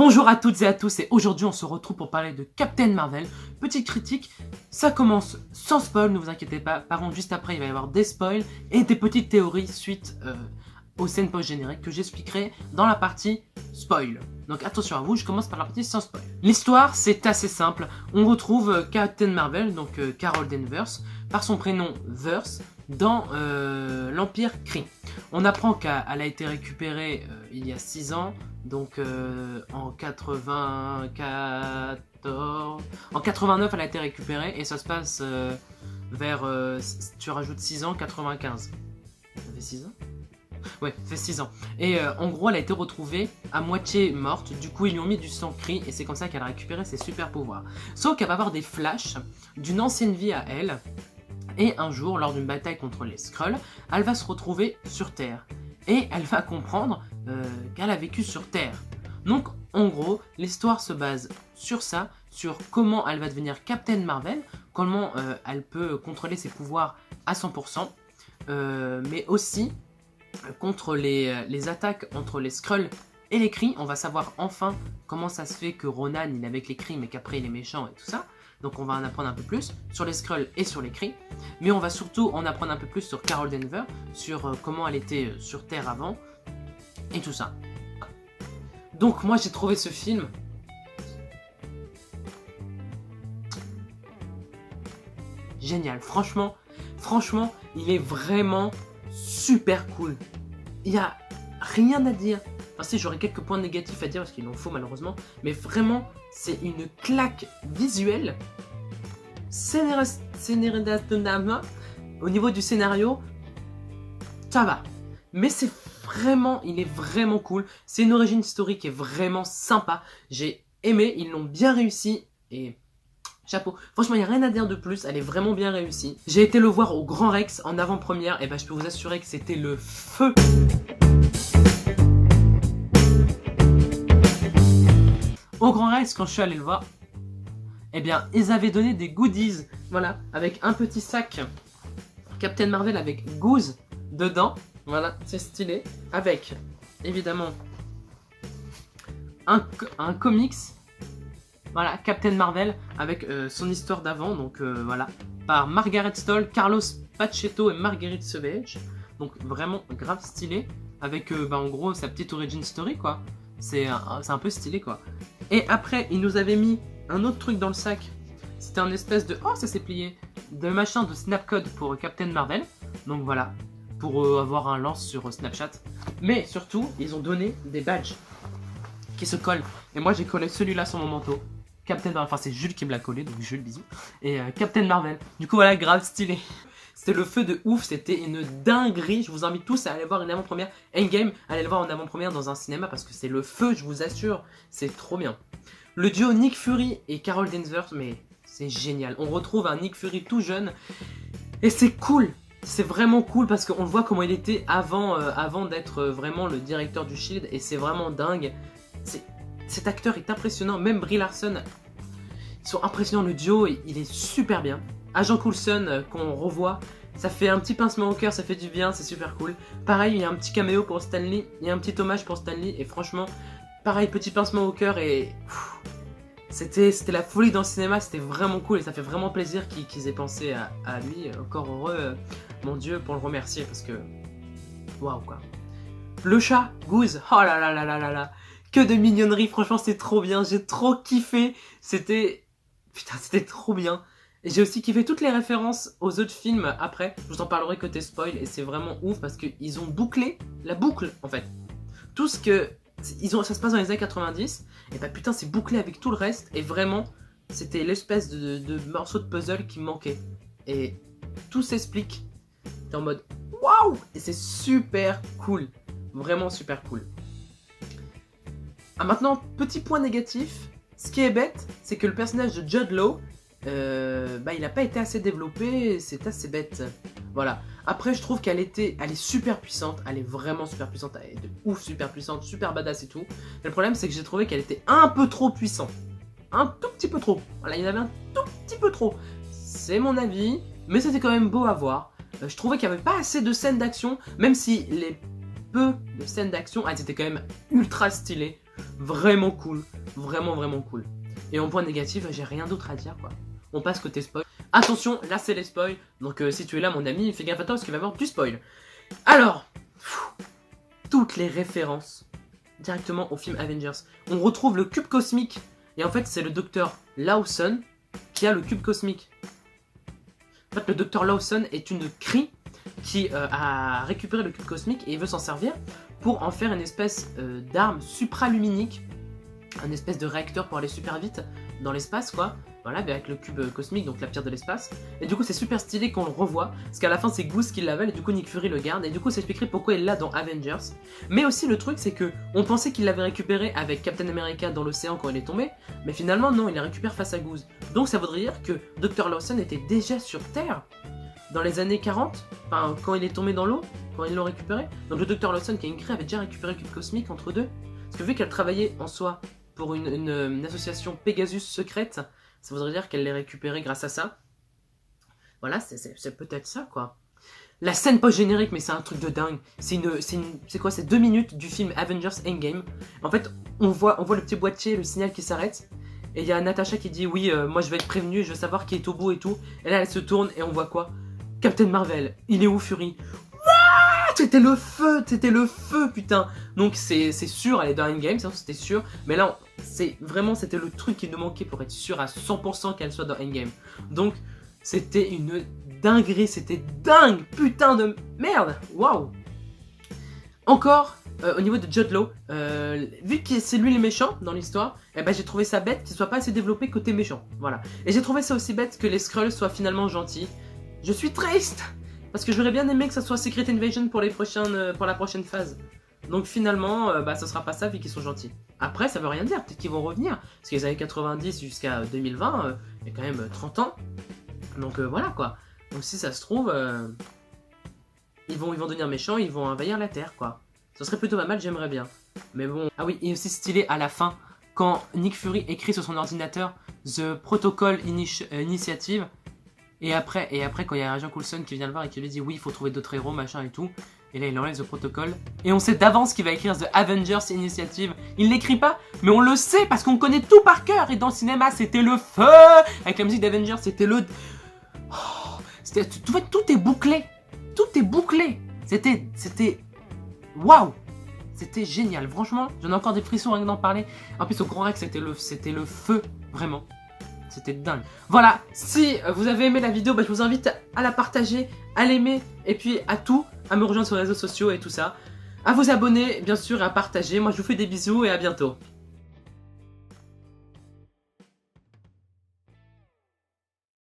Bonjour à toutes et à tous, et aujourd'hui on se retrouve pour parler de Captain Marvel. Petite critique, ça commence sans spoil, ne vous inquiétez pas. Par contre, juste après il va y avoir des spoils et des petites théories suite aux scènes post-génériques que j'expliquerai dans la partie spoil. Donc attention à vous, je commence par la partie sans spoil. L'histoire c'est assez simple, on retrouve Captain Marvel, donc Carol Danvers, par son prénom Verse, dans l'Empire Kree. On apprend qu'elle a été récupérée il y a 6 ans, donc en 94... En 89 elle a été récupérée et ça se passe vers... tu rajoutes 6 ans, 95. Ça fait 6 ans? Ouais, ça fait 6 ans. Et en gros elle a été retrouvée à moitié morte, du coup ils lui ont mis du sang Kree et c'est comme ça qu'elle a récupéré ses super pouvoirs. Sauf qu'elle va avoir des flashs d'une ancienne vie à elle. Et un jour, lors d'une bataille contre les Skrulls, elle va se retrouver sur Terre. Et elle va comprendre qu'elle a vécu sur Terre. Donc, en gros, l'histoire se base sur ça, sur comment elle va devenir Captain Marvel, comment elle peut contrôler ses pouvoirs à 100%, mais aussi contre les attaques entre les Skrulls et les Kree. On va savoir enfin comment ça se fait que Ronan il est avec les Kree, mais qu'après il est méchant et tout ça. Donc on va en apprendre un peu plus sur les Skrulls et sur les Kree. Mais on va surtout en apprendre un peu plus sur Carol Danvers, sur comment elle était sur Terre avant, et tout ça. Donc moi j'ai trouvé ce film génial. Franchement, il est vraiment super cool. Il n'y a rien à dire. Enfin si, j'aurais quelques points négatifs à dire parce qu'il en faut malheureusement. Mais vraiment, c'est une claque visuelle. Au niveau du scénario, ça va. Mais c'est vraiment, il est vraiment cool. C'est une origine historique qui est vraiment sympa. J'ai aimé, ils l'ont bien réussi et chapeau. Franchement, il n'y a rien à dire de plus, elle est vraiment bien réussie. J'ai été le voir au Grand Rex en avant-première et ben je peux vous assurer que c'était le feu. Au Grand Rex, quand je suis allé le voir, eh bien, ils avaient donné des goodies, voilà, avec un petit sac Captain Marvel avec Goose dedans, voilà, c'est stylé, avec, évidemment, un comics, voilà, Captain Marvel, avec son histoire d'avant, donc voilà, par Margaret Stoll, Carlos Pacheco et Marguerite Sauvage, donc vraiment grave stylé, avec, en gros, sa petite origin story, quoi, c'est un peu stylé, quoi. Et après, il nous avait mis un autre truc dans le sac. C'était un espèce de... Oh, ça s'est plié. De machin de Snapcode pour Captain Marvel. Donc voilà, pour avoir un lance sur Snapchat. Mais surtout, ils ont donné des badges qui se collent. Et moi, j'ai collé celui-là sur mon manteau. Captain Marvel. Enfin, c'est Jules qui me l'a collé, donc Jules, bisous. Et Captain Marvel. Du coup, voilà, grave stylé. C'était le feu de ouf, c'était une dinguerie. Je vous invite tous à aller voir une avant-première. Endgame, allez le voir en avant-première dans un cinéma parce que c'est le feu, je vous assure. C'est trop bien. Le duo Nick Fury et Carol Danvers, mais c'est génial. On retrouve un Nick Fury tout jeune et c'est cool. C'est vraiment cool parce qu'on voit comment il était avant d'être vraiment le directeur du SHIELD et c'est vraiment dingue. Cet acteur est impressionnant, même Brie Larson. Ils sont impressionnants, le duo, il est super bien. Agent Coulson qu'on revoit, ça fait un petit pincement au cœur, ça fait du bien, c'est super cool. Pareil, il y a un petit caméo pour Stan Lee, il y a un petit hommage pour Stan Lee et franchement, pareil, petit pincement au cœur et c'était la folie dans le cinéma, c'était vraiment cool et ça fait vraiment plaisir qu'ils aient pensé à lui. Encore heureux, mon Dieu, pour le remercier parce que waouh quoi. Le chat, Goose, oh là là là là là là, que de mignonnerie, franchement c'est trop bien, j'ai trop kiffé, c'était trop bien. Et j'ai aussi kiffé toutes les références aux autres films après. Je vous en parlerai côté spoil et c'est vraiment ouf parce qu'ils ont bouclé la boucle en fait. Tout ce que... ça se passe dans les années 90 et bah putain c'est bouclé avec tout le reste et vraiment c'était l'espèce de morceau de puzzle qui manquait. Et tout s'explique. T'es en mode waouh. Et c'est super cool. Vraiment super cool. Ah maintenant, petit point négatif. Ce qui est bête, c'est que le personnage de Jude Law, il n'a pas été assez développé, c'est assez bête. Voilà. Après, je trouve qu'elle est super puissante, elle est vraiment super puissante, elle est de ouf super puissante, super badass et tout. Mais le problème, c'est que j'ai trouvé qu'elle était un peu trop puissante. Un tout petit peu trop. Voilà, il y en avait un tout petit peu trop. C'est mon avis, mais c'était quand même beau à voir. Je trouvais qu'il n'y avait pas assez de scènes d'action, même si les peu de scènes d'action, elles étaient quand même ultra stylées. Vraiment cool, vraiment cool. Et en point négatif, j'ai rien d'autre à dire quoi. On passe côté spoil. Attention, là c'est les spoils, donc si tu es là mon ami, fais gaffe à toi parce qu'il va y avoir du spoil. Alors, toutes les références directement au film Avengers. On retrouve le cube cosmique, et en fait c'est le docteur Lawson qui a le cube cosmique. En fait le docteur Lawson est une Kree qui a récupéré le cube cosmique et il veut s'en servir pour en faire une espèce d'arme supraluminique, un espèce de réacteur pour aller super vite dans l'espace quoi. Voilà, avec le cube cosmique, donc la pierre de l'espace. Et du coup, c'est super stylé qu'on le revoit, parce qu'à la fin, c'est Goose qui l'avale, et du coup, Nick Fury le garde, et du coup, ça expliquerait pourquoi il l'a dans Avengers. Mais aussi, le truc, c'est que on pensait qu'il l'avait récupéré avec Captain America dans l'océan quand il est tombé, mais finalement, non, il la récupère face à Goose. Donc, ça voudrait dire que Dr. Lawson était déjà sur Terre, dans les années 40, enfin, quand il est tombé dans l'eau, quand ils l'ont récupéré. Donc, le Dr. Lawson, qui est une Kree, avait déjà récupéré le cube cosmique entre deux. Parce que vu qu'elle travaillait en soi pour une association Pegasus secrète, ça voudrait dire qu'elle l'ait récupéré grâce à ça. Voilà, c'est peut-être ça, quoi. La scène post-générique, mais c'est un truc de dingue. C'est quoi? C'est 2 minutes du film Avengers Endgame. En fait, on voit le petit boîtier, le signal qui s'arrête. Et il y a Natasha qui dit, oui, moi je vais être prévenue, je veux savoir qui est au bout et tout. Et là, elle se tourne et on voit quoi? Captain Marvel. Il est où, Fury? C'était le feu, putain. Donc c'est sûr, elle est dans Endgame, c'était sûr. Mais là, c'était le truc qui nous manquait pour être sûr à 100% qu'elle soit dans Endgame. Donc c'était une dinguerie, c'était dingue, putain de merde. Waouh. Encore, au niveau de Jude Law, vu que c'est lui le méchant dans l'histoire, eh ben, j'ai trouvé ça bête qu'il soit pas assez développé côté méchant. Voilà. Et j'ai trouvé ça aussi bête que les Skrulls soient finalement gentils. Je suis triste parce que j'aurais bien aimé que ça soit Secret Invasion pour la prochaine phase. Donc finalement, ça sera pas ça vu qu'ils sont gentils. Après, ça veut rien dire, peut-être qu'ils vont revenir. Parce que les années 90 jusqu'à 2020, il y a quand même 30 ans. Donc voilà quoi. Donc si ça se trouve, ils vont devenir méchants, ils vont envahir la Terre quoi. Ça serait plutôt pas mal, j'aimerais bien. Mais bon. Ah oui, et aussi stylé à la fin, quand Nick Fury écrit sur son ordinateur The Protocol Initiative. Et après, quand il y a Agent Coulson qui vient le voir et qui lui dit oui, il faut trouver d'autres héros, machin et tout. Et là, il enlève The Protocol. Et on sait d'avance qu'il va écrire The Avengers Initiative. Il l'écrit pas, mais on le sait parce qu'on connaît tout par cœur. Et dans le cinéma, c'était le feu. Avec la musique d'Avengers, c'était le... Oh, tout est bouclé. Tout est bouclé. C'était... Waouh. C'était génial. Franchement, j'en ai encore des frissons rien que d'en parler. En plus, au Grand Rex, c'était le feu. Vraiment. C'était dingue. Voilà, si vous avez aimé la vidéo, je vous invite à la partager, à l'aimer, et puis à me rejoindre sur les réseaux sociaux et tout ça. À vous abonner, bien sûr, et à partager. Moi, je vous fais des bisous et à bientôt.